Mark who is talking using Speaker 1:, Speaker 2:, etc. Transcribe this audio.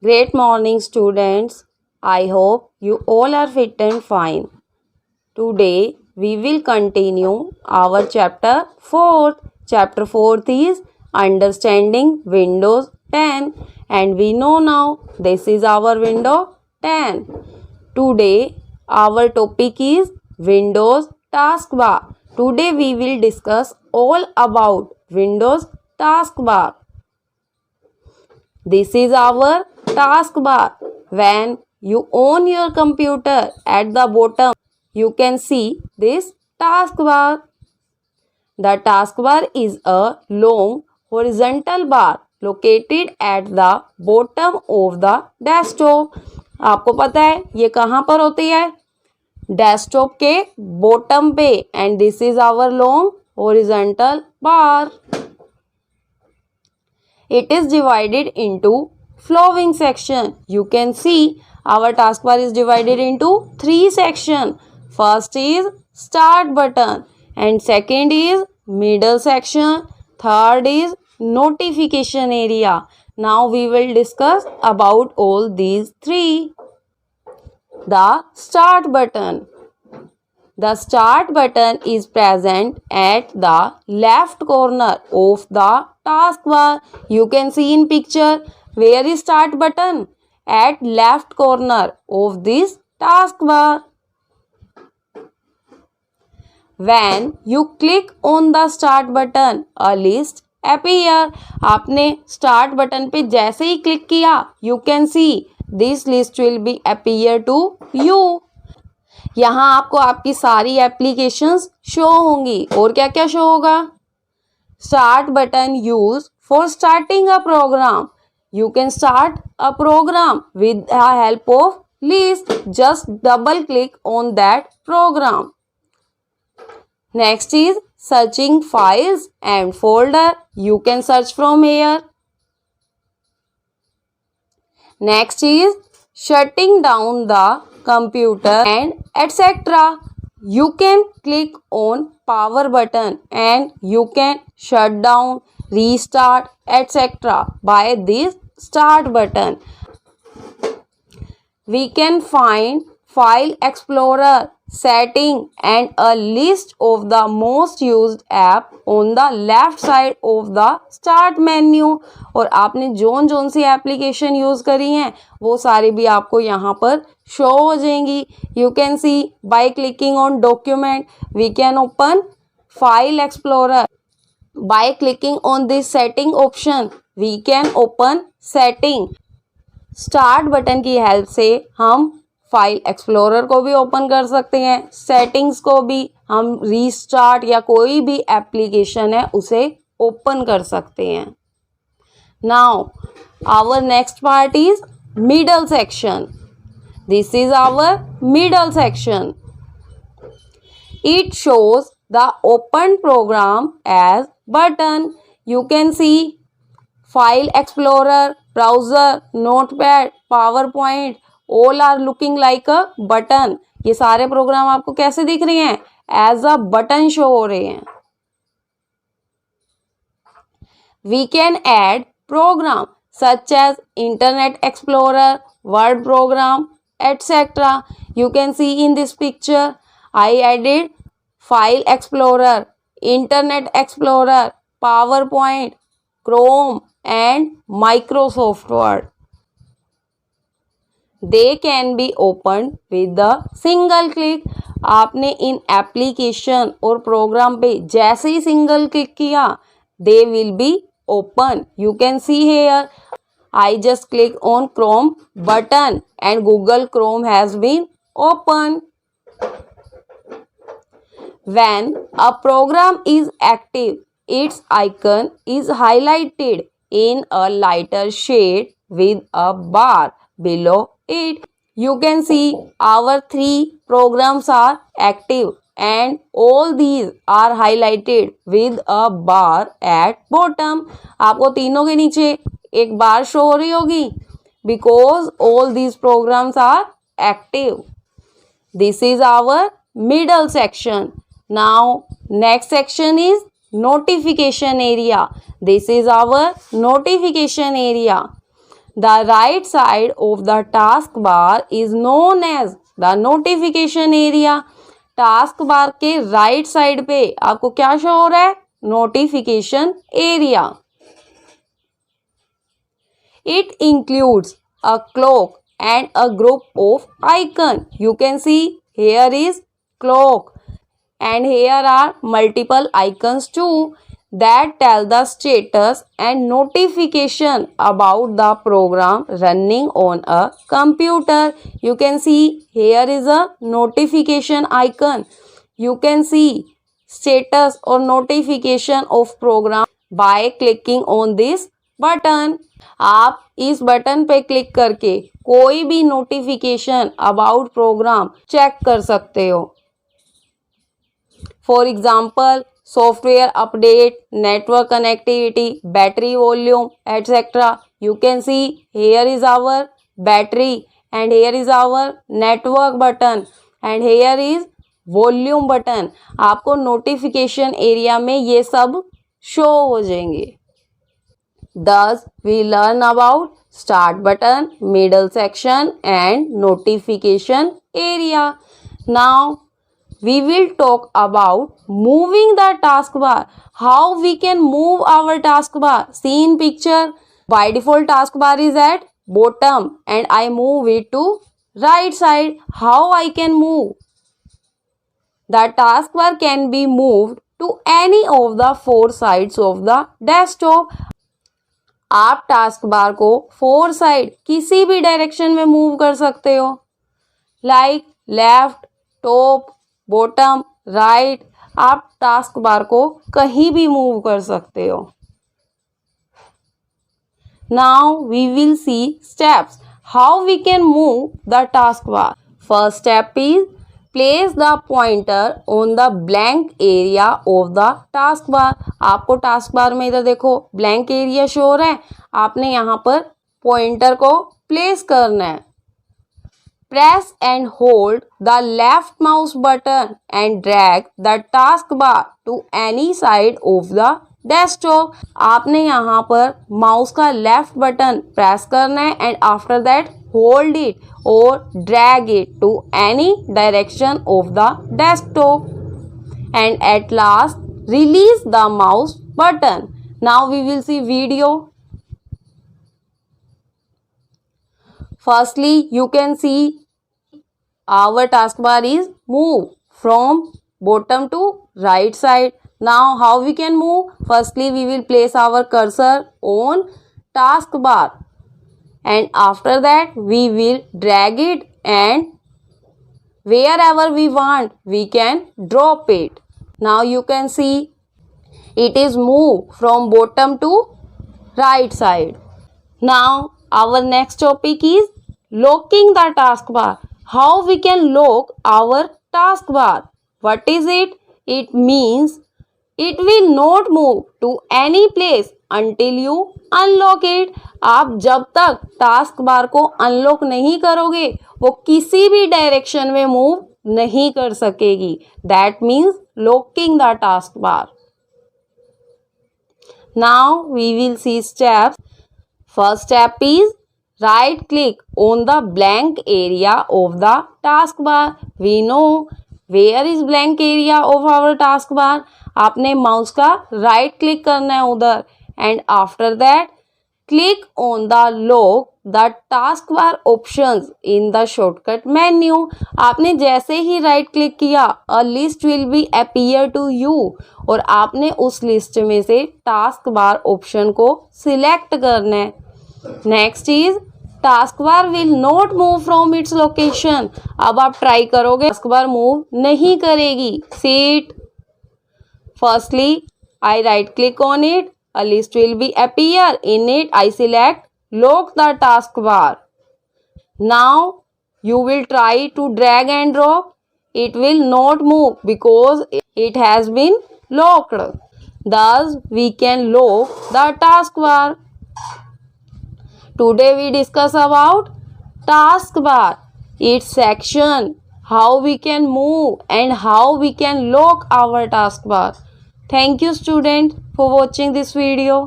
Speaker 1: Great morning, students. I hope you all are fit and fine. Today, we will continue our chapter 4. Chapter 4 is Understanding Windows 10. And we know now this is our window 10. Today, our topic is Windows Taskbar. Today, we will discuss all about Windows Taskbar. This is our taskbar. When you own your computer, at the bottom you can see this taskbar. The taskbar is a long horizontal bar located at the bottom of the desktop. आपको पता है ये कहाँ पर होती है? Desktop के bottom पे. And this is our long horizontal bar. It is divided into flowing section. You can see our taskbar is divided into 3 sections. First is start button and second is middle section. Third is notification area. Now we will discuss about all these 3. The start button. The start button is present at the left corner of the taskbar. You can see in picture where is start button? At left corner of this taskbar. When you click on the start button, a list appear. आपने start button पे जैसे ही click किया, you can see this list will be appear to you. यहाँ आपको आपकी सारी applications show होंगी. और क्या क्या शो होगा? Start button use for starting a program. You can start a program with the help of list. Just double click on that program. Next is searching files and folder. You can search from here. Next is shutting down the computer and etc. You can click on power button and you can shut down, restart etc. by this start button. We can find file explorer, setting and a list of the most used app on the left side of the start menu. और आपने zone सी application use करी हैं वो सारी भी आपको यहाँ पर शो हो जाएंगी. You can see by clicking on document we can open File Explorer. By clicking on this setting option we can open setting. Start button की हेल्प से हम फाइल एक्सप्लोरर को भी ओपन कर सकते हैं. सेटिंग्स को भी हम रीस्टार्ट या कोई भी एप्लीकेशन है उसे ओपन कर सकते हैं. Now our next part is middle section. This is our middle section. It shows the open program as button. You can see File Explorer, browser, notepad, power point all are looking like a button. ये सारे programme आपको कैसे दिख रहे हैं? As a button show हो रहे हैं. We can add program such as Internet Explorer, Word program etc. You can see in this picture I added file explorer, internet explorer, PowerPoint, Chrome and Microsoft Word. They can be opened with the single click. आपने इन application और programme पे जैसे ही single click किया they will be open. You can see here I just click on Chrome button and Google Chrome has been opened. When a program is active, its icon is highlighted in a lighter shade with a bar below it. You can see our 3 programs are active and all these are highlighted with a bar at bottom. आपको तीनों के नीचे एक बार show हो रही होगी because all these programs are active. This is our middle section. Now next section is notification area. This is our notification area. The right side of the taskbar is known as the notification area. Task bar के right side पे आपको क्या show हो रहा है? Notification area. It includes a clock and a group of icon. You can see here is clock and here are multiple icons too that tell the status and notification about the program running on a computer. You can see here is a notification icon. You can see status or notification of program by clicking on this button. आप इस button पे click करके कोई भी notification about programme check कर सकते हो. For example software update, network connectivity, battery volume etcetera. You can see here is our battery and here is our network button and here is volume button. आपको notification area में ये सब show हो जाएंगे. Thus, we learn about start button, middle section and notification area. Now, we will talk about moving the taskbar. How we can move our taskbar? See in picture. By default, taskbar is at bottom and I move it to right side. How I can move? The taskbar can be moved to any of the four sides of the desktop. आप task bar को four side किसी भी direction में move कर सकते हो, like left, top, bottom, right. आप task bar को कहीं भी मूव कर सकते हो. Now we will see steps how we can move the task bar. First step is place the pointer on the blank area of the task bar. आपको task बार में इधर देखो ब्लैंक एरिया शो हो रहा है. आपने यहाँ पर पॉइंटर को प्लेस करना है. Press and hold the left mouse button and drag the task bar to any side of the desktop. आपने यहाँ पर माउस का लेफ्ट बटन प्रेस करना है and after that hold it or drag it to any direction of the desktop and at last release the mouse button. Now we will see video. Firstly, you can see our taskbar is moved from bottom to right side. Now how we can move? Firstly, we will place our cursor on taskbar. And after that we will drag it and wherever we want we can drop it. Now you can see it is moved from bottom to right side. Now our next topic is locking the taskbar. How we can lock our taskbar? What is it? It means it will not move to any place until you unlock it. आप जब तक task bar को unlock नहीं करोगे वो किसी भी direction में मूव नहीं कर सकेगी. That means locking the task bar. Now we will see steps. First step is right click on the blank area of the task bar. We know where is blank area of our task bar. आपने mouse का right click करना है उधर and after that click on the lock the taskbar options in the shortcut menu. आपने जैसे ही right click किया a list will be appear to you और आपने उस लिस्ट में से टास्क बार ऑप्शन को सिलेक्ट करना है. Next is task bar will not move from its location. अब आप ट्राई करोगे टास्क बार मूव नहीं करेगी. Seat. Firstly I right click on it. A list will be appear. In it, I select lock the taskbar. Now you will try to drag and drop. It will not move because it has been locked. Thus, we can lock the taskbar. Today we discuss about taskbar, its section, how we can move and how we can lock our taskbar. Thank you student for watching this video.